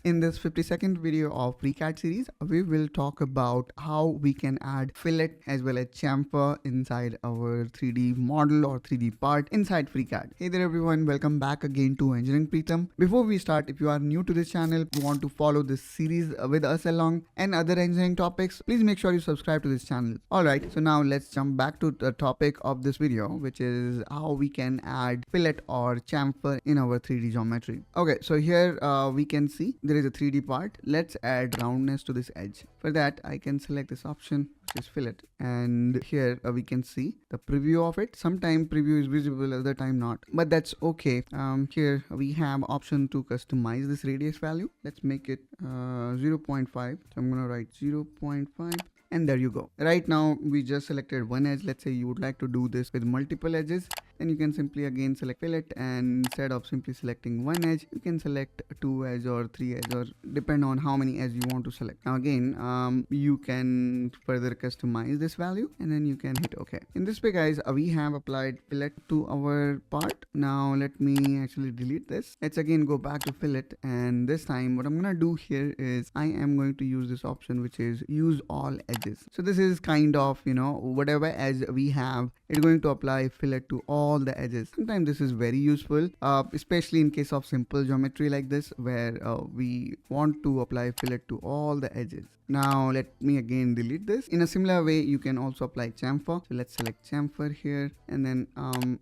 In this 50-second video of FreeCAD series, we will talk about how we can add fillet as well as chamfer inside our 3D model or 3D part inside FreeCAD. Hey there everyone, welcome back again to Engineering Pritam. Before we start, if you are new to this channel, you want to follow this series with us along and other engineering topics, please make sure you subscribe to this channel. Alright, so now let's jump back to the topic of this video, which is how we can add fillet or chamfer in our 3D geometry. Okay, so here we can see there is a 3D part. Let's add roundness to this edge. For that, I can select this option, which is fillet, and here we can see the preview of it. Sometimes preview is visible, other time not, but that's okay. Here we have option to customize this radius value. Let's make it 0.5. So I'm gonna write 0.5. And there you go. Right now we just selected one edge. Let's say you would like to do this with multiple edges, then you can simply again select fillet, and instead of simply selecting one edge, you can select 2 edge or 3 edge, or depend on how many edge you want to select. Now again, you can further customize this value and then you can hit OK. In this way guys, we have applied fillet to our part. Now let me actually delete this. Let's again go back to fillet, and this time what I'm gonna do here is I am going to use this option, which is use all edges. So this is kind of, whatever edge we have, it's going to apply fillet to all the edges. Sometimes this is very useful, especially in case of simple geometry like this, where we want to apply fillet to all the edges. Now let me again delete this. In a similar way, you can also apply chamfer. So let's select chamfer here, and then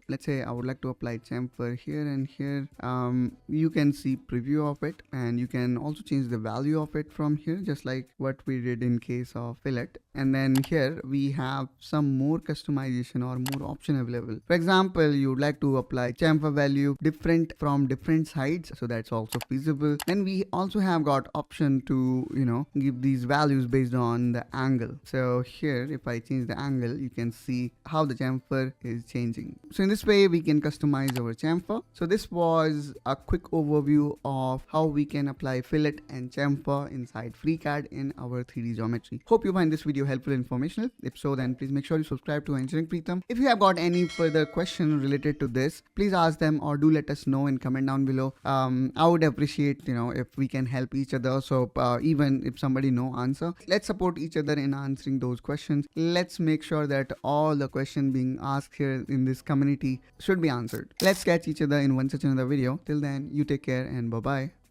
let's say I would like to apply chamfer here and here. You can see preview of it, and you can also change the value of it from here, just like what we did in case of fillet. And then here we have some more customization or more option available. For example, you would like to apply chamfer value different from different sides, so that's also feasible. Then we also have got option to give these values based on the angle. So here if I change the angle, you can see how the chamfer is changing. So in this way we can customize our chamfer. So this was a quick overview of how we can apply fillet and chamfer inside FreeCAD in our 3D geometry. Hope you find this video helpful and informational. If so, then please make sure you subscribe to Engineering Pritam. If you have got any further question related to this, please ask them or do let us know in comment down below. I would appreciate if we can help each other. So even if somebody no answer, let's support each other in answering those questions. Let's make sure that all the questions being asked here in this community should be answered. Let's catch each other in one such another video. Till then, you take care and bye bye.